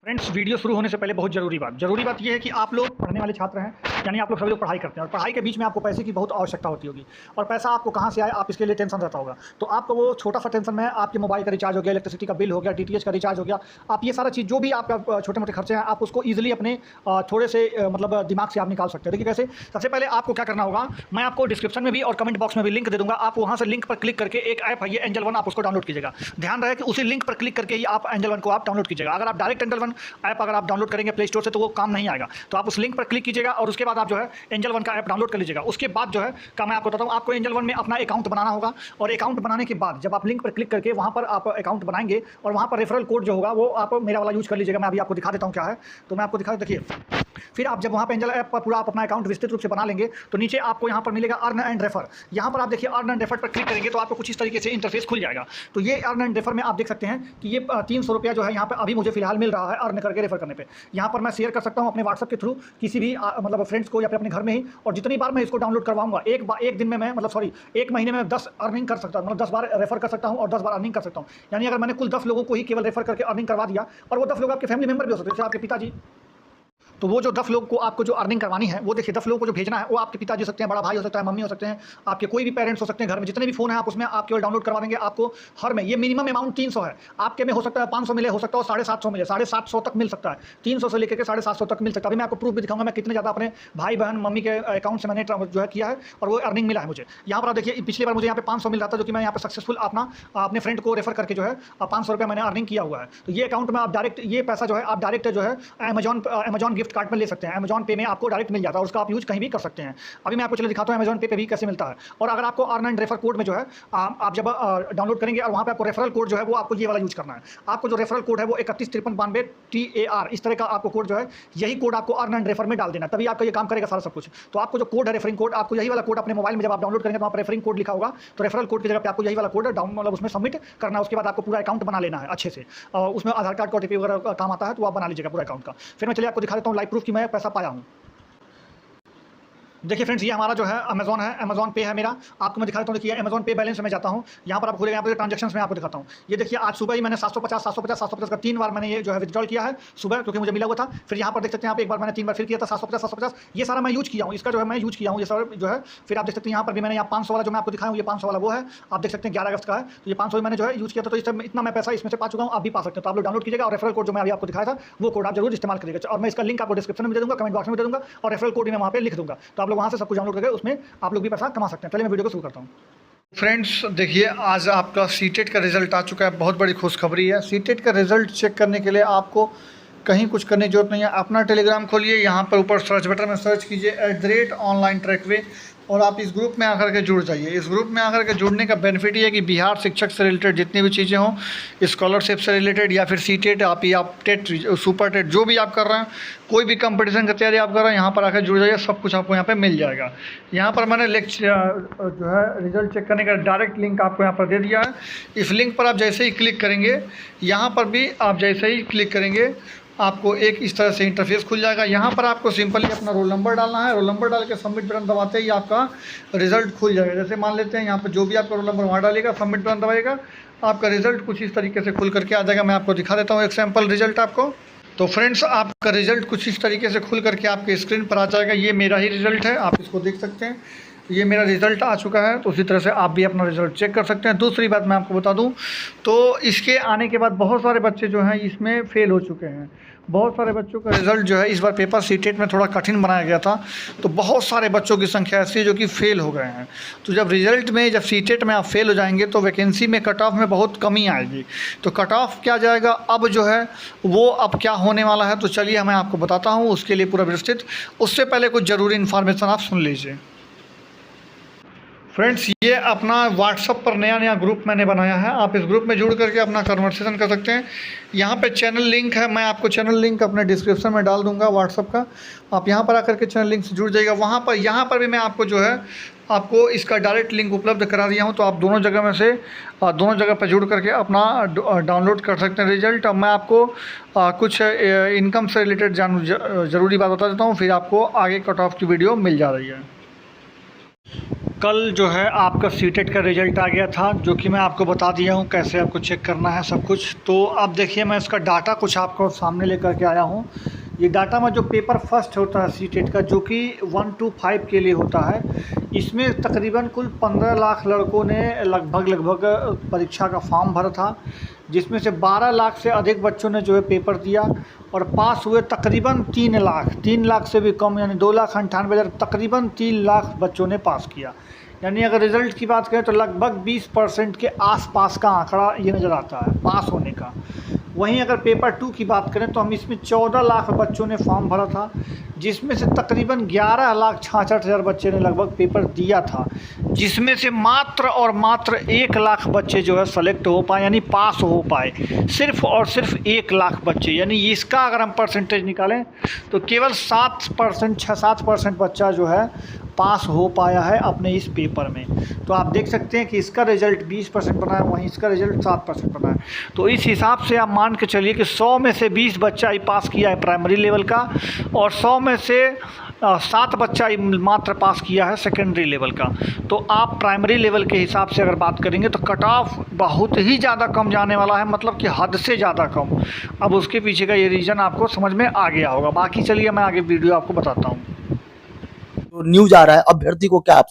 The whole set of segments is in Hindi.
फ्रेंड्स, वीडियो शुरू होने से पहले बहुत ज़रूरी बात ये है कि आप लोग पढ़ने वाले छात्र हैं, यानी आप लोग सभी लोग पढ़ाई करते हैं और पढ़ाई के बीच में आपको पैसे की बहुत आवश्यकता होती होगी और पैसा आपको कहाँ से आए आप इसके लिए टेंशन रहता होगा। तो आपको वो छोटा सा टेंशन में आपके मोबाइल का रिचार्ज हो गया, इलेक्ट्रिसिटी का बिल हो गया, डीटीएच का रिचार्ज हो गया, आप ये सारा चीज़ जो भी आपका छोटे मोटे खर्चे हैं आप उसको ईजिली अपने थोड़े से मतलब दिमाग से आप निकाल सकते हैं। देखिए कैसे, सबसे पहले आपको क्या करना होगा, मैं आपको डिस्क्रिप्शन में भी और कमेंट बॉक्स में भी लिंक दे दूँगा। आप वहाँ से लिंक पर क्लिक करके एक ऐप है ये एंजल वन, आप उसको डाउनलोड कीजिएगा। ध्यान रहे कि उसी लिंक पर क्लिक करके ही आप एंजल वन को आप डाउनलोड कीजिएगा। अगर आप डायरेक्ट एंजल वन ऐप अगर आप डाउनलोड करेंगे प्ले स्टोर से तो वो काम नहीं आएगा। तो आप उस लिंक पर क्लिक कीजिएगा और उसके बाद आप जो है एंजल वन का ऐप डाउनलोड कर लीजिएगा। उसके बाद जो है का मैं आपको बताता हूँ, आपको एंजल वन में अपना अकाउंट बनाना होगा और अकाउंट बनाने के बाद जब आप लिंक पर क्लिक करके वहाँ पर आप अकाउंट बनाएंगे और वहाँ पर रेफरल कोड जो होगा वो आप मेरा वाला यूज़ कर लीजिएगा। मैं अभी आपको दिखा देता हूँ क्या है, तो मैं आपको दिखा देखिए। फिर आप जब वहाँ पे एंजल ऐप पर पूरा आप अपना अकाउंट विस्तृत रूप से बना लेंगे तो नीचे आपको यहाँ पर मिलेगा अर्न एंड रेफर। यहाँ पर आप देखिए अर्न एंड रेफर पर क्लिक करेंगे तो आपको कुछ इस तरीके से इंटरफेस खुल जाएगा। तो ये अर्न एंड रेफर में आप देख सकते हैं कि ये 300 रुपया जो है यहाँ पर अभी मुझे फिलहाल मिल रहा है अर्न करके रेफर करने पे। यहाँ पर मैं शेयर कर सकता हूँ अपने व्हाट्सअप के थ्रू किसी भी मतलब फ्रेंड्स को या फिर अपने घर में ही, और जितनी बार मैं इसको डाउनलोड करवाऊंगा एक दिन में मैं एक महीने में 10 अर्निंग कर सकता हूँ, मतलब 10 बार रेफर कर सकता हूँ और 10 बार अर्निंग कर सकता हूँ। यानी अगर मैंने कुल 10 लोगों को ही केवल रेफर करके अर्निंग करवा दिया, और वो 10 लोग आपके फैमिली मेंबर भी हो सकते हैं, जैसे आपके पिताजी, तो वो जो 10 लोग को आपको जो अर्निंग करवानी है वो देखिए 10 लोगों को जो भेजना है वो आपके पिताजी हो सकते हैं, बड़ा भाई हो सकता है, मम्मी हो सकते हैं, आपके कोई भी पेरेंट्स हो सकते हैं, घर में जितने भी फ़ोन हैं आप उसमें आप केवल डाउनलोड करवा देंगे। आपको हर में ये मिनिमम अमाउंट 300 है, आपके में हो सकता है 500 मिले, हो सकता है 750 मिले, 750 तक मिल सकता है, 300 से लेकर के 750 तक मिल सकता है। अभी मैं आपको प्रूफ भी दिखाऊंगा मैं कितने ज़्यादा अपने भाई बहन मम्मी के अकाउंट से मैंने जो है किया है और वो अर्निंग मिला है मुझे। यहाँ पर आप देखिए पिछली बार मुझे यहाँ पे 500 मिल रहा था, जो कि मैं यहाँ पे सक्सेसफुल अपने फ्रेंड को रेफर करके जो है 500 रुपये मैंने अर्निंग किया हुआ है। तो ये अकाउंट में आप डायरेक्ट ये पैसा जो है आप डायरेक्ट जो है अमेजॉन गिफ्ट कार्ड में ले सकते हैं। अमेजॉन पे में आपको डायरेक्ट मिल जाता है और उसका आप यूज़ कहीं भी कर सकते हैं। अभी मैं आपको चलो दिखाता हूँ अमेजॉन पे भी कैसे मिलता है। और अगर आपको अर्न एंड रेफर कोड में जो है आप जब डाउनलोड करेंगे और वहाँ पे आपको रेफरल कोड जो है वो आपको ये वाला यूज़ करना है। आपको जो रेफरल कोड है वो 315392 TAR इस तरह का आपको कोड जो है, यही कोड आपको अर्न एंड रेफर में डाल देना, तभी आपका ये काम करेगा सारा सब कुछ। तो आपको जो कोड है रेफरिंग कोड, आपको यही वाला कोड अपने मोबाइल में जब आप डाउनलोड करेंगे तो वहाँ पर रेफरिंग कोड लिखा होगा, तो रेफरल कोड की जगह पे आपको यही वाला कोड डाउन मतलब उसमें सबमिट करना है। उसके बाद आपको पूरा अकाउंट बना लेना है अच्छे से, उसमें आधार कार्ड का OTP वगैरह काम आता है, तो आप बना लीजिएगा पूरा अकाउंट का। फिर मैं चलिए आपको दिखा देता हूँ लाइव प्रूफ कि मैं पैसा पाया हूँ। देखिए फ्रेंड्स, ये हमारा जो है अमेजॉन है, अमेजॉन पे है मेरा। आपको मैं दिखा देता हूँ, देखिए अमेजॉन पे बैलेंस में जाता हूँ, यहाँ पर आप खुलेगा, यहाँ पर ट्रांजेक्शंस में आपको दिखाता हूँ। ये देखिए आज सुबह ही मैंने 750 का 3 बार मैंने ये जो है विड्रॉल किया है सुबह, क्योंकि मुझे मिला हुआ था। फिर यहाँ पर देख सकते हैं आप एक बार मैंने 3 बार फिर किया था 750 ये सारा मैं यूज किया हूँ, इसका जो है मैं यूज किया हूँ ये सारा जो है। फिर आप देख सकते हैं यहाँ पर भी मैंने यहाँ 500 वाला जो मैं आपको दिखाया हूँ, ये 500 वाला वो है, आप देख सकते हैं 11 अगस्त का है। तो ये 500 मैंने जो है यूज किया था, तो इस टाइम इतना मैं पैसा इसमें से पा चुका हूँ, आप भी पा सकते हैं। तो आप लोग डाउनलोड कीजिएगा और रेफरल कोड जो मैं अभी आपको दिखाया था वो कोड आप जरूर इस्तेमाल करिएगा, और मैं इसका लिंक आपको डिस्क्रिप्शन में दे दूँगा, कमेंट बॉक्स में दे दूँगा, और रेफरल कोड मैं वहाँ पे लिख दूँगा। तो आप लोग वहाँ से सब कुछ डाउनलोड करके उसमें आप लोग भी पैसा कमा सकते हैं। पहले मैं वीडियो को शुरू करता हूँ। फ्रेंड्स देखिए, आज आपका सीटेट का रिजल्ट आ चुका है, बहुत बड़ी खुशखबरी है। सीटेट का रिजल्ट चेक करने के लिए आपको कहीं कुछ करने की जरूरत नहीं है। अपना टेलीग्राम खोलिए, यहाँ पर ऊपर सर्च बटन में सर्च कीजिए @onlinetrackway और आप इस ग्रुप में आकर के जुड़ जाइए। इस ग्रुप में आकर के जुड़ने का बेनिफिट ये है कि बिहार शिक्षक से रिलेटेड जितनी भी चीज़ें हों, स्कॉलरशिप से रिलेटेड या फिर सीटेट आप टेट सुपर टेट जो भी आप कर रहे हैं, कोई भी कंपटीशन की तैयारी आप कर रहे हैं, यहाँ पर आकर जुड़ जाइए, सब कुछ आपको यहाँ पे मिल जाएगा। यहाँ पर मैंने जो है रिजल्ट चेक करने का डायरेक्ट लिंक आपको यहाँ पर दे दिया है। इस लिंक पर आप जैसे ही क्लिक करेंगे, यहाँ पर भी आप जैसे ही क्लिक करेंगे आपको एक इस तरह से इंटरफेस खुल जाएगा। यहाँ पर आपको सिंपली अपना रोल नंबर डालना है, रोल नंबर डाल के सबमिट बटन दबाते ही आपका रिजल्ट खुल जाएगा। जैसे मान लेते हैं यहाँ पर जो भी आपका रोल नंबर वहाँ डालेगा, सबमिट बटन दबाएगा, आपका रिजल्ट कुछ इस तरीके से खुल करके आ जाएगा। मैं आपको दिखा देता हूँ एक सैम्पल रिजल्ट आपको। तो फ्रेंड्स, आपका रिजल्ट कुछ इस तरीके से खुल करके आपके स्क्रीन पर आ जाएगा। ये मेरा ही रिजल्ट है, आप इसको देख सकते हैं, ये मेरा रिज़ल्ट आ चुका है। तो उसी तरह से आप भी अपना रिज़ल्ट चेक कर सकते हैं। दूसरी बात मैं आपको बता दूं, तो इसके आने के बाद बहुत सारे बच्चे जो हैं इसमें फ़ेल हो चुके हैं। बहुत सारे बच्चों का रिज़ल्ट जो है इस बार पेपर सीटेट में थोड़ा कठिन बनाया गया था, तो बहुत सारे बच्चों की संख्या ऐसी है जो कि फ़ेल हो गए हैं। तो जब सीटेट में आप फेल हो जाएंगे तो वैकेंसी में कट ऑफ में बहुत कमी आएगी। तो कट ऑफ क्या जाएगा अब जो है वो अब क्या होने वाला है, तो चलिए मैं आपको बताता हूँ उसके लिए पूरा विस्तृत। उससे पहले कुछ ज़रूरी इन्फॉर्मेशन आप सुन लीजिए। फ्रेंड्स, ये अपना व्हाट्सअप पर नया ग्रुप मैंने बनाया है, आप इस ग्रुप में जुड़ करके अपना कन्वर्सेशन कर सकते हैं। यहाँ पे चैनल लिंक है, मैं आपको चैनल लिंक अपने डिस्क्रिप्शन में डाल दूंगा व्हाट्सअप का, आप यहाँ पर आकर के चैनल लिंक से जुड़ जाइएगा। वहाँ पर यहाँ पर भी मैं आपको जो है आपको इसका डायरेक्ट लिंक उपलब्ध करा दिया हूँ, तो आप दोनों जगह में से दोनों जगह पर जुड़ करके अपना डाउनलोड कर सकते हैं रिजल्ट। अब मैं आपको कुछ इनकम से रिलेटेड ज़रूरी बात बता देता हूँ, फिर आपको आगे कट ऑफ की वीडियो मिल जा रही है। कल जो है आपका सीटेट का रिज़ल्ट आ गया था, जो कि मैं आपको बता दिया हूँ कैसे आपको चेक करना है सब कुछ। तो अब देखिए मैं इसका डाटा कुछ आपको सामने लेकर के आया हूँ। ये डाटा में जो पेपर फर्स्ट होता है सीटेट का, जो कि 1 to 5 के लिए होता है, इसमें तकरीबन कुल 15 लाख लड़कों ने लगभग परीक्षा का फॉर्म भरा था, जिसमें से 12 लाख से अधिक बच्चों ने जो है पेपर दिया और पास हुए तकरीबन 3 लाख से भी कम, यानी 2,98,000, तकरीबन 3 लाख बच्चों ने पास किया। यानी अगर रिज़ल्ट की बात करें तो लगभग 20% के आसपास का आंकड़ा ये नज़र आता है पास होने का। वहीं अगर पेपर 2 की बात करें तो हम इसमें 14 लाख बच्चों ने फॉर्म भरा था, जिसमें से तकरीबन 11,66,000 बच्चे ने लगभग पेपर दिया था, जिसमें से मात्र और मात्र 1 लाख बच्चे जो है सेलेक्ट हो पाए, यानी पास हो पाए। सिर्फ और सिर्फ 1 लाख बच्चे, यानी इसका अगर हम परसेंटेज निकालें तो केवल 7%, 6-7% बच्चा जो है पास हो पाया है अपने इस पेपर में। तो आप देख सकते हैं कि इसका रिज़ल्ट 20% बना है, वहीं इसका रिज़ल्ट 7% बना है। तो इस हिसाब से आप मान के चलिए कि 100 में से 20 बच्चा ही पास किया है प्राइमरी लेवल का, और 100 में से 7 बच्चा ही मात्र पास किया है सेकेंडरी लेवल का। तो आप प्राइमरी लेवल के हिसाब से अगर बात करेंगे तो कट ऑफ बहुत ही ज़्यादा कम जाने वाला है, मतलब कि हद से ज़्यादा कम। अब उसके पीछे का ये रीज़न आपको समझ में आ गया होगा। बाकी चलिए मैं आगे वीडियो आपको बताता हूँ। तो न्यूज आ रहा है, अभ्यर्थी को क्या आप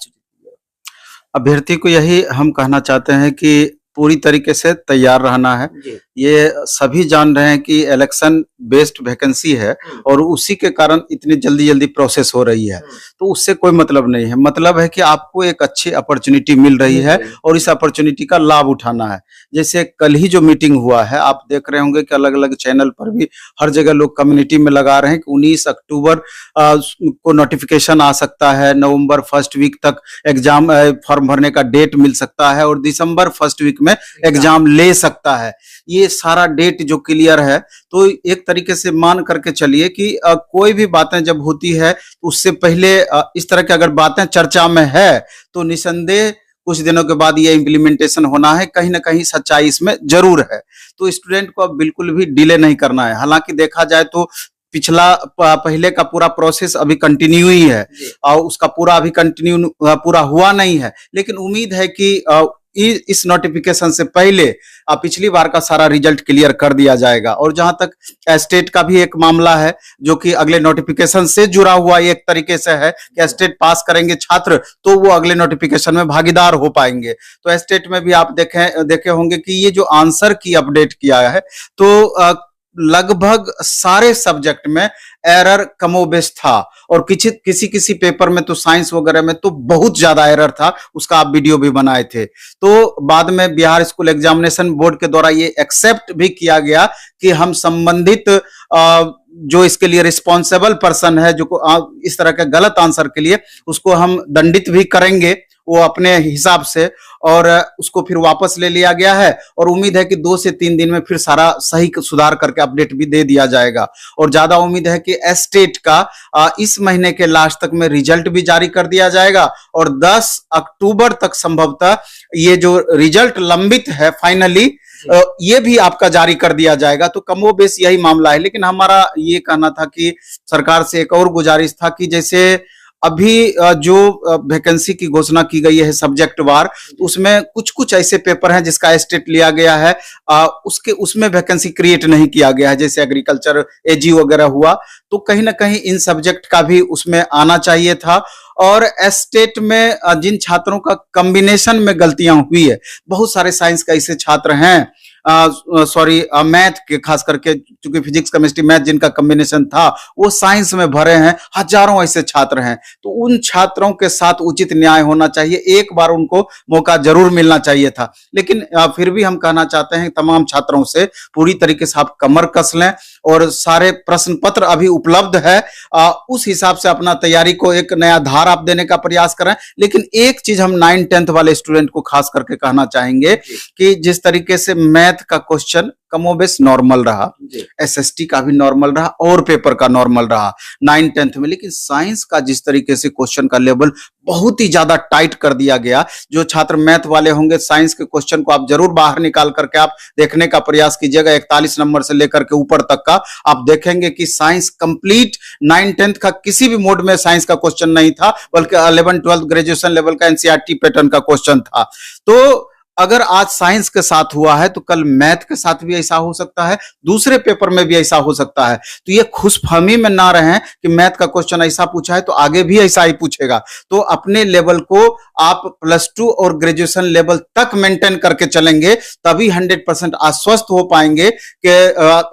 अभ्यर्थी को यही हम कहना चाहते हैं कि पूरी तरीके से तैयार रहना है। ये सभी जान रहे हैं कि इलेक्शन बेस्ड वैकेंसी है और उसी के कारण इतनी जल्दी जल्दी प्रोसेस हो रही है, तो उससे कोई मतलब नहीं है। मतलब है कि आपको एक अच्छी अपॉर्चुनिटी मिल रही है और इस अपॉर्चुनिटी का लाभ उठाना है। जैसे कल ही जो मीटिंग हुआ है, आप देख रहे होंगे कि अलग अलग चैनल पर भी हर जगह लोग कम्युनिटी में लगा रहे हैं कि 19 अक्टूबर को नोटिफिकेशन आ सकता है, नवंबर फर्स्ट वीक तक एग्जाम फॉर्म भरने का डेट मिल सकता है और दिसंबर फर्स्ट वीक में एग्जाम ले सकता है। ये सारा डेट जो क्लियर है, तो एक तरीके से मान करके चलिए कि कोई भी बातें जब होती है तो उससे पहले इस तरह की अगर बातें चर्चा में है तो निसंदेह कुछ दिनों के बाद ये इम्प्लीमेंटेशन होना है, कहीं ना कहीं सच्चाई इसमें जरूर है। तो स्टूडेंट को अब बिल्कुल भी डिले नहीं करना है। हालांकि देखा जाए तो पिछला पहले का पूरा प्रोसेस अभी कंटिन्यू ही है और उसका पूरा अभी कंटिन्यू पूरा हुआ नहीं है, लेकिन उम्मीद है कि इस नोटिफिकेशन से पहले पिछली बार का सारा रिजल्ट क्लियर कर दिया जाएगा। और जहां तक स्टेट का भी एक मामला है जो कि अगले नोटिफिकेशन से जुड़ा हुआ एक तरीके से है कि स्टेट पास करेंगे छात्र तो वो अगले नोटिफिकेशन में भागीदार हो पाएंगे। तो स्टेट में भी आप देखे होंगे कि ये जो आंसर की अपडेट किया है तो लगभग सारे सब्जेक्ट में एरर कमोबेश था और किसी पेपर में तो साइंस वगैरह में तो बहुत ज्यादा एरर था, उसका आप वीडियो भी बनाए थे। तो बाद में बिहार स्कूल एग्जामिनेशन बोर्ड के द्वारा ये एक्सेप्ट भी किया गया कि हम संबंधित जो इसके लिए रिस्पॉन्सिबल पर्सन है जो इस तरह के गलत आंसर के लिए, उसको हम दंडित भी करेंगे वो अपने हिसाब से, और उसको फिर वापस ले लिया गया है। और उम्मीद है कि 2 से 3 दिन में फिर सारा सही सुधार करके अपडेट भी दे दिया जाएगा। और ज्यादा उम्मीद है कि स्टेट का इस महीने के लास्ट तक में रिजल्ट भी जारी कर दिया जाएगा और 10 अक्टूबर तक संभवतः ये जो रिजल्ट लंबित है फाइनली ये भी आपका जारी कर दिया जाएगा। तो कमोबेश यही मामला है। लेकिन हमारा ये कहना था कि सरकार से एक और गुजारिश था कि जैसे अभी जो वैकेंसी की घोषणा की गई है सब्जेक्ट वार, उसमें कुछ ऐसे पेपर हैं जिसका स्टेट लिया गया है, उसमें वैकेंसी क्रिएट नहीं किया गया है, जैसे एग्रीकल्चर एजी वगैरह हुआ, तो कहीं ना कहीं इन सब्जेक्ट का भी उसमें आना चाहिए था। और स्टेट में जिन छात्रों का कॉम्बिनेशन में गलतियां हुई है, बहुत सारे साइंस के ऐसे छात्र हैं, मैथ के खास करके, क्योंकि फिजिक्स केमिस्ट्री मैथ जिनका कॉम्बिनेशन था वो साइंस में भरे हैं, हजारों ऐसे छात्र हैं। तो उन छात्रों के साथ उचित न्याय होना चाहिए, एक बार उनको मौका जरूर मिलना चाहिए था। लेकिन फिर भी हम कहना चाहते हैं तमाम छात्रों से पूरी तरीके से आप कमर कस लें और सारे प्रश्न पत्र अभी उपलब्ध है, उस हिसाब से अपना तैयारी को एक नया धार आप देने का प्रयास करें। लेकिन एक चीज हम 9th 10th वाले स्टूडेंट को खास करके कहना चाहेंगे कि जिस तरीके से मैथ मैथ का क्वेश्चन कमोबेश नॉर्मल रहा, एसएसटी का भी नॉर्मल रहा और पेपर का नॉर्मल रहा 9th में। लेकिन साइंस का जिस तरीके से क्वेश्चन का लेवल बहुत ही ज्यादा टाइट कर दिया गया, जो छात्र मैथ वाले होंगे साइंस के क्वेश्चन को आप जरूर बाहर निकाल करके आप देखने का प्रयास कीजिएगा। 41 नंबर से लेकर के ऊपर तक का आप देखेंगे कि साइंस कंप्लीट 9th का किसी भी मोड में साइंस का क्वेश्चन नहीं था, बल्कि 11th 12th ग्रेजुएशन लेवल का एनसीईआरटी पैटर्न का क्वेश्चन था। तो अगर आज साइंस के साथ हुआ है तो कल मैथ के साथ भी ऐसा हो सकता है, दूसरे पेपर में भी ऐसा हो सकता है। तो ये खुशफहमी में ना रहें कि मैथ का क्वेश्चन ऐसा पूछा है तो आगे भी ऐसा ही पूछेगा। तो अपने लेवल को आप +2 और ग्रेजुएशन लेवल तक मेंटेन करके चलेंगे, तभी 100% आश्वस्त हो पाएंगे कि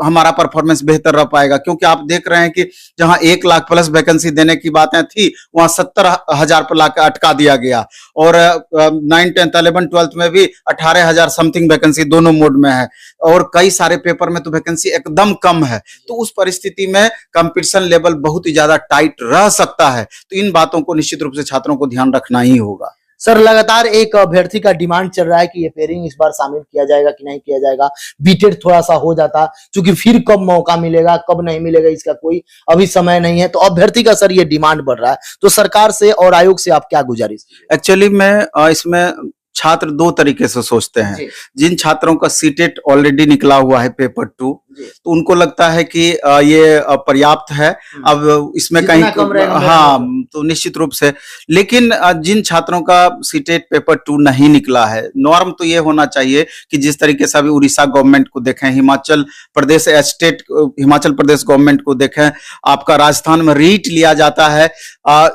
हमारा परफॉर्मेंस बेहतर रह पाएगा। क्योंकि आप देख रहे हैं कि जहां 1 लाख प्लस वैकेंसी देने की बातें थी, वहां 70,000 पर लाकर अटका दिया गया। और 9th 10th 11th 12th में भी 18,000 समथिंग वैकेंसी दोनों मोड में है, और कई सारे पेपर में तो वैकेंसी एकदम कम है। तो उस परिस्थिति में कंपटीशन लेवल बहुत ही ज्यादा टाइट रह सकता है। तो इन बातों को निश्चित रूप से छात्रों को ध्यान रखना ही होगा। सर, लगातार एक अभ्यर्थी का डिमांड चल रहा है कि ये पेयरिंग इस बार शामिल किया जाएगा कि नहीं किया जाएगा। बीटेड थोड़ा सा हो जाता, क्योंकि फिर कब मौका मिलेगा कब नहीं मिलेगा इसका कोई अभी समय नहीं है। तो अभ्यर्थी का सर ये डिमांड बढ़ रहा है, तो सरकार से और आयोग से आप क्या गुजारिश? एक्चुअली में इसमें छात्र दो तरीके से सोचते हैं। जिन छात्रों का सीटेट ऑलरेडी निकला हुआ है पेपर 2, तो उनको लगता है कि ये पर्याप्त है, अब इसमें कहीं हाँ, तो निश्चित रूप से। लेकिन जिन छात्रों का सीटेट पेपर 2 नहीं निकला है, नॉर्म तो ये होना चाहिए कि जिस तरीके से अभी उड़ीसा गवर्नमेंट को देखें, हिमाचल प्रदेश हिमाचल प्रदेश गवर्नमेंट को देखें, आपका राजस्थान में रीट लिया जाता है,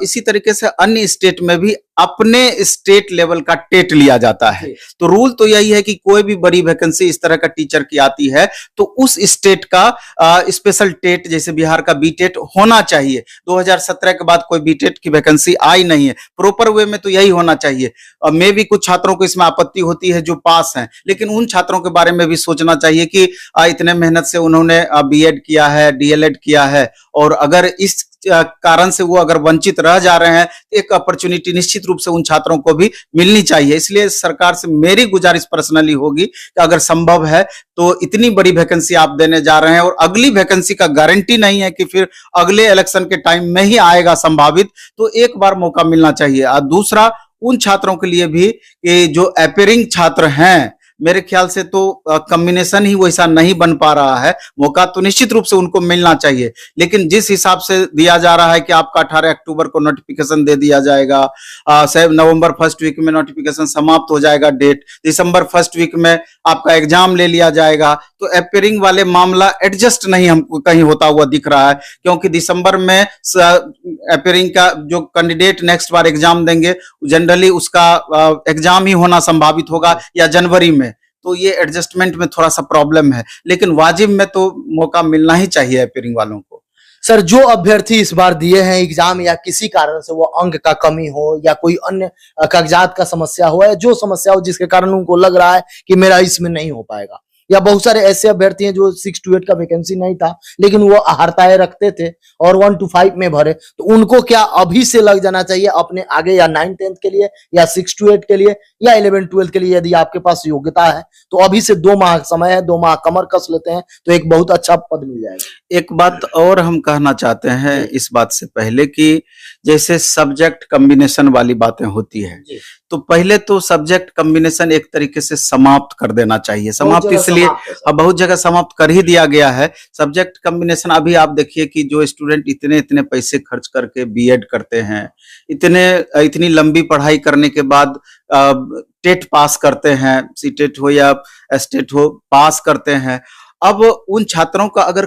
इसी तरीके से अन्य स्टेट में भी अपने स्टेट लेवल का टेट लिया जाता है। तो रूल तो यही है कि कोई भी बड़ी वैकेंसी इस तरह का टीचर की आती है तो उस स्टेट का स्पेशल टेट, जैसे बिहार का बीटेट होना चाहिए। 2017 के बाद कोई बीटेट की वैकेंसी आई नहीं है, प्रॉपर वे में तो यही होना चाहिए। मे भी कुछ छात्रों को इसमें आपत्ति होती है जो पास हैं, लेकिन उन छात्रों के बारे में भी सोचना चाहिए कि इतने मेहनत से उन्होंने बीएड किया है, डीएलएड किया है, और अगर इस कारण से वो अगर वंचित रह जा रहे हैं, एक अपॉर्चुनिटी निश्चित रूप से उन छात्रों को भी मिलनी चाहिए। इसलिए सरकार से मेरी गुजारिश पर्सनली होगी कि अगर संभव है तो इतनी बड़ी वैकेंसी आप देने जा रहे हैं, और अगली वैकेंसी का गारंटी नहीं है कि फिर अगले इलेक्शन के टाइम में ही आएगा संभावित, तो एक बार मौका मिलना चाहिए। और दूसरा, उन छात्रों के लिए भी कि जो अपेयरिंग छात्र हैं, मेरे ख्याल से तो कॉम्बिनेशन ही वैसा नहीं बन पा रहा है, मौका तो निश्चित रूप से उनको मिलना चाहिए। लेकिन जिस हिसाब से दिया जा रहा है कि आपका 18 अक्टूबर को नोटिफिकेशन दे दिया जाएगा, नवंबर फर्स्ट वीक में नोटिफिकेशन समाप्त हो जाएगा डेट, दिसंबर फर्स्ट वीक में आपका एग्जाम ले लिया जाएगा, तो अपेयरिंग वाले मामला एडजस्ट नहीं हमको कहीं होता हुआ दिख रहा है। क्योंकि दिसंबर में अपेयरिंग का जो कैंडिडेट नेक्स्ट बार एग्जाम देंगे, जनरली उसका एग्जाम ही होना संभावित होगा या जनवरी में। तो ये एडजस्टमेंट में थोड़ा सा प्रॉब्लम है, लेकिन वाजिब में तो मौका मिलना ही चाहिए अपेयरिंग वालों को। सर, जो अभ्यर्थी इस बार दिए हैं एग्जाम, या किसी कारण से वो अंक का कमी हो या कोई अन्य कागजात का समस्या हो, या जो समस्या हो जिसके कारण उनको लग रहा है कि मेरा इसमें नहीं हो पाएगा, या बहुत सारे ऐसे अभ्यर्थी हैं जो 6 to 8 का वैकेंसी नहीं था लेकिन वो आहारताएं रखते थे और 1 to 5 में भरे, तो उनको क्या अभी से लग जाना चाहिए अपने आगे, या 9th 10th के लिए, या 6 to 8 के लिए, या 11th 12th के लिए? यदि आपके पास योग्यता है तो अभी से 2 माह समय है, 2 माह कमर कस लेते हैं तो एक बहुत अच्छा पद मिल जाएगा। एक बात और हम कहना चाहते हैं इस बात से पहले कि जैसे सब्जेक्ट कॉम्बिनेशन वाली बातें होती है, तो पहले तो सब्जेक्ट कॉम्बिनेशन एक तरीके से समाप्त कर देना चाहिए। समाप्त इसलिए, अब बहुत जगह समाप्त कर ही दिया गया है सब्जेक्ट कॉम्बिनेशन। अभी आप देखिए कि जो स्टूडेंट इतने पैसे खर्च करके बीएड करते हैं, इतनी लंबी पढ़ाई करने के बाद टेट पास करते हैं, सीटेट हो या एसटेट हो, पास करते हैं। अब उन छात्रों का अगर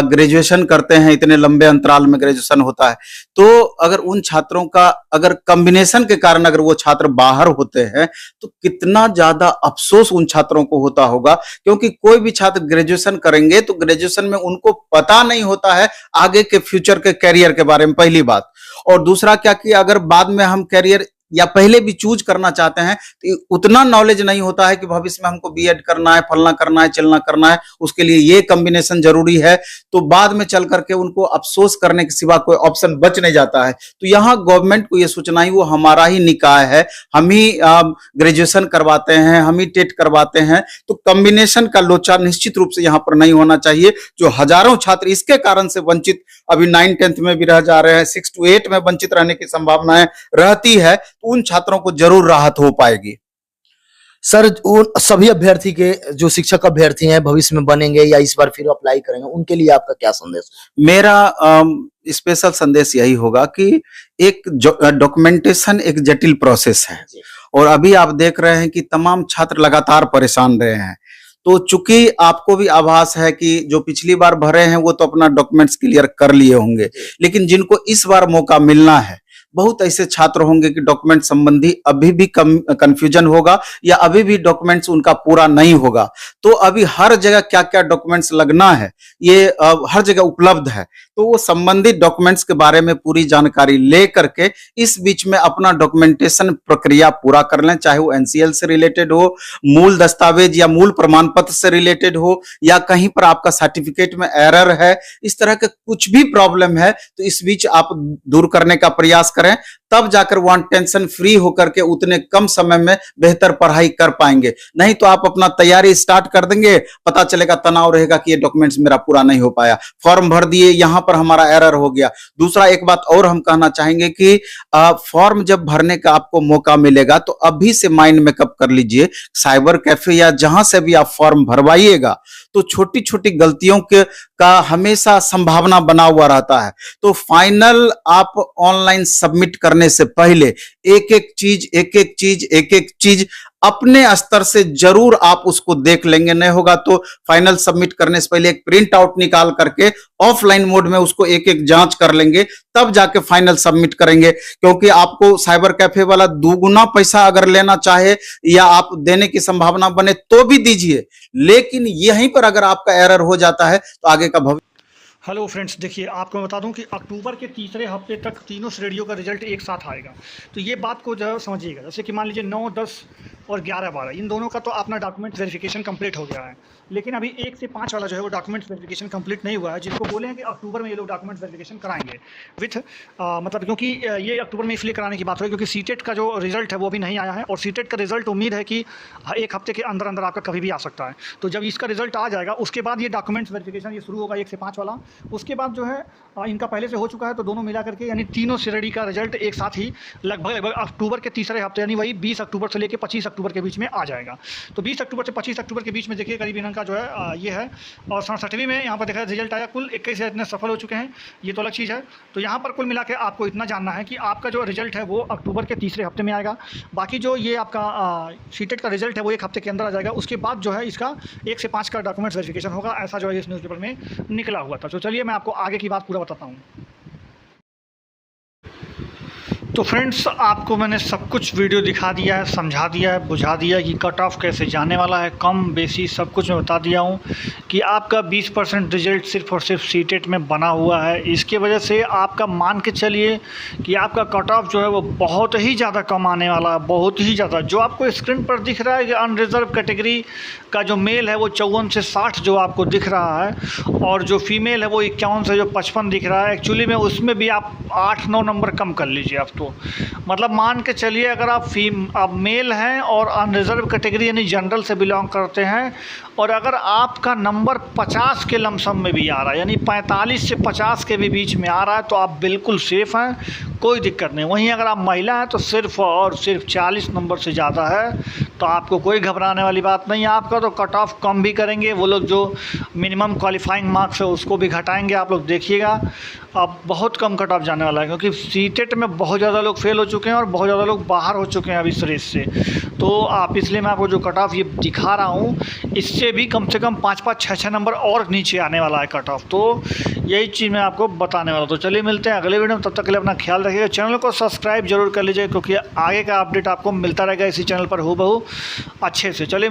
ग्रेजुएशन करते हैं, इतने लंबे अंतराल में ग्रेजुएशन होता है, तो अगर उन छात्रों का अगर कॉम्बिनेशन के कारण अगर वो छात्र बाहर होते हैं तो कितना ज्यादा अफसोस उन छात्रों को होता होगा। क्योंकि कोई भी छात्र ग्रेजुएशन करेंगे तो ग्रेजुएशन में उनको पता नहीं होता है आगे के फ्यूचर के कैरियर के बारे में, पहली बात। और दूसरा क्या कि अगर बाद में हम कैरियर या पहले भी चूज करना चाहते हैं तो उतना नॉलेज नहीं होता है कि भविष्य में हमको बीएड करना है, फलना करना है, चलना करना है, उसके लिए ये कॉम्बिनेशन जरूरी है, तो बाद में चल करके उनको अफसोस करने के सिवा कोई ऑप्शन बच नहीं जाता है। तो यहाँ गवर्नमेंट को ये सोचना ही, वो हमारा ही निकाय है, हम ही ग्रेजुएशन करवाते हैं, हम ही टेट करवाते हैं, तो कॉम्बिनेशन का लोचा निश्चित रूप से यहाँ पर नहीं होना चाहिए। जो हजारों छात्र इसके कारण से वंचित अभी 9-10th में भी रह जा रहे हैं, 6 to 8 में वंचित रहने की संभावनाएं रहती है, तो उन छात्रों को जरूर राहत हो पाएगी। सर, उन सभी अभ्यर्थी के जो शिक्षक अभ्यर्थी हैं भविष्य में बनेंगे या इस बार फिर अप्लाई करेंगे, उनके लिए आपका क्या संदेश? मेरा स्पेशल संदेश यही होगा कि एक डॉक्यूमेंटेशन एक जटिल प्रोसेस है, और अभी आप देख रहे हैं कि तमाम छात्र लगातार परेशान रहे हैं। तो चूंकि आपको भी आभास है कि जो पिछली बार भरे हैं वो तो अपना डॉक्यूमेंट्स क्लियर कर लिए होंगे, लेकिन जिनको इस बार मौका मिलना है, बहुत ऐसे छात्र होंगे कि डॉक्यूमेंट संबंधी अभी भी कंफ्यूजन होगा या अभी भी डॉक्यूमेंट्स उनका पूरा नहीं होगा। तो अभी हर जगह क्या क्या डॉक्यूमेंट्स लगना है ये हर जगह उपलब्ध है, तो वो संबंधित डॉक्यूमेंट्स के बारे में पूरी जानकारी ले करके इस बीच में अपना डॉक्यूमेंटेशन प्रक्रिया पूरा कर लें, चाहे वो एनसीएल से रिलेटेड हो, मूल दस्तावेज या मूल प्रमाण पत्र से रिलेटेड हो, या कहीं पर आपका सर्टिफिकेट में एरर है, इस तरह के कुछ भी प्रॉब्लम है तो इस बीच आप दूर करने का प्रयास करें, तब जाकर वहां टेंशन फ्री होकर के उतने कम समय में बेहतर पढ़ाई कर पाएंगे। नहीं तो आप अपना तैयारी स्टार्ट कर देंगे, पता चलेगा तनाव रहेगा कि ये डॉक्यूमेंट्स मेरा पूरा नहीं हो पाया, फॉर्म भर दिए, यहां पर हमारा एरर हो गया। दूसरा एक बात और हम कहना चाहेंगे कि फॉर्म जब भरने का आपको मौका मिलेगा तो अभी से माइंड मेकअप कर लीजिए, साइबर कैफे या जहां से भी आप फॉर्म भरवाइएगा तो छोटी छोटी गलतियों का हमेशा संभावना बना हुआ रहता है। तो फाइनल आप ऑनलाइन सबमिट करने से पहले एक एक चीज अपने स्तर से जरूर आप उसको देख लेंगे। नहीं होगा तो फाइनल सबमिट करने से पहले एक प्रिंट आउट निकाल करके ऑफलाइन मोड में उसको एक एक जांच कर लेंगे, तब जाके फाइनल सबमिट करेंगे। क्योंकि आपको साइबर कैफे वाला दुगुना पैसा अगर लेना चाहे या आप देने की संभावना बने तो भी दीजिए, लेकिन यहीं पर अगर आपका एरर हो जाता है तो आगे का भविष्य। हेलो फ्रेंड्स, देखिए आपको मैं बता दूं कि अक्टूबर के तीसरे हफ्ते तक तीनों श्रेणियों का रिजल्ट एक साथ आएगा। तो ये बात को जो समझिएगा, जैसे कि मान लीजिए 9, 10 और 11, 12 इन दोनों का तो अपना डॉक्यूमेंट वेरिफिकेशन कंप्लीट हो गया है, लेकिन अभी 1 से 5 वाला जो है वो डॉक्यूमेंट वेरिफिकेशन कंप्लीट नहीं हुआ है, जिनको बोले हैं कि अक्टूबर में ये लोग डॉक्यूमेंट वेरिफिकेशन कराएंगे विथ मतलब, क्योंकि ये अक्टूबर में इसलिए कराने की बात हो रही है क्योंकि सीटेट का जो रिजल्ट है वो अभी नहीं आया है, और सीटेट का रिजल्ट उम्मीद है कि 1 हफ्ते के अंदर अंदर आपका कभी भी आ सकता है। तो जब इसका रिजल्ट आ जाएगा उसके बाद ये डॉक्यूमेंट्स वेरिफिकेशन ये शुरू होगा 1 से 5 वाला। उसके बाद जो है इनका पहले से हो चुका है, तो दोनों मिला करके यानी तीनों श्रेणी का रिजल्ट एक साथ ही लगभग अक्टूबर के तीसरे हफ्ते यानी वही 20 अक्टूबर से लेकर 25 अक्टूबर के बीच में आ जाएगा। तो 20 अक्टूबर से 25 अक्टूबर के बीच में देखिए करीब इनका जो है ये है। और 67वीं में यहाँ पर देखा रिजल्ट आया, कुल 21 इतने सफल हो चुके हैं, ये तो अलग चीज़ है। तो यहाँ पर कुल मिला के आपको इतना जानना है कि आपका जो रिजल्ट है वो अक्टूबर के तीसरे हफ्ते में आएगा। बाकी जो ये आपका सीटेट का रिजल्ट है वो 1 हफ्ते के अंदर आ जाएगा। उसके बाद जो है इसका 1 से 5 का डॉक्यूमेंट्स वेरिफिकेशन होगा, ऐसा जो है इस न्यूज़पेपर में निकला हुआ था। तो चलिए मैं आपको आगे की बात पूरा बताता हूँ। तो फ्रेंड्स, आपको मैंने सब कुछ वीडियो दिखा दिया है, समझा दिया है, बुझा दिया है कि कट ऑफ कैसे जाने वाला है, कम बेसी सब कुछ मैं बता दिया हूँ कि आपका 20% रिजल्ट सिर्फ और सिर्फ सीटेट में बना हुआ है। इसके वजह से आपका मान के चलिए कि आपका कट ऑफ जो है वो बहुत ही ज़्यादा कम आने वाला है, बहुत ही ज़्यादा। जो आपको स्क्रीन पर दिख रहा है कि अनरिजर्व कैटेगरी का जो मेल है वो 54 से 60 जो आपको दिख रहा है, और जो फीमेल है वो 51 से जो 55 दिख रहा है। एक्चुअली में उसमें भी आप 8-9 नंबर कम कर लीजिए आप। तो मतलब मान के चलिए अगर आप मेल हैं और अनरिजर्व कैटेगरी यानी जनरल से बिलोंग करते हैं, और अगर आपका नंबर 50 के लमसम में भी आ रहा है यानी 45 से 50 के भी बीच में आ रहा है, तो आप बिल्कुल सेफ़ हैं, कोई दिक्कत नहीं। वहीं अगर आप महिला हैं तो सिर्फ और सिर्फ 40 नंबर से ज़्यादा है, तो आपको कोई घबराने वाली बात नहीं है। आपका तो कट ऑफ कम भी करेंगे वो लोग, जो मिनिमम क्वालिफाइंग मार्क्स है उसको भी घटाएंगे। आप लोग देखिएगा अब बहुत कम कट ऑफ जाने वाला है, क्योंकि सीटेट में बहुत ज़्यादा लोग फेल हो चुके हैं और बहुत ज़्यादा लोग बाहर हो चुके हैं अभी इस रेस से। तो आप इसलिए मैं आपको जो कट ऑफ ये दिखा रहा हूँ, इससे भी कम से कम 5-5, 6-6 नंबर और नीचे आने वाला है कट ऑफ। तो यही चीज़ मैं आपको बताने वाला हूँ। तो चलिए मिलते हैं अगले वीडियो में, तब तक के लिए अपना ख्याल रखिएगा। चैनल को सब्सक्राइब जरूर कर लीजिए, क्योंकि आगे का अपडेट आपको मिलता रहेगा इसी चैनल पर हूबहू अच्छे से। चलिए।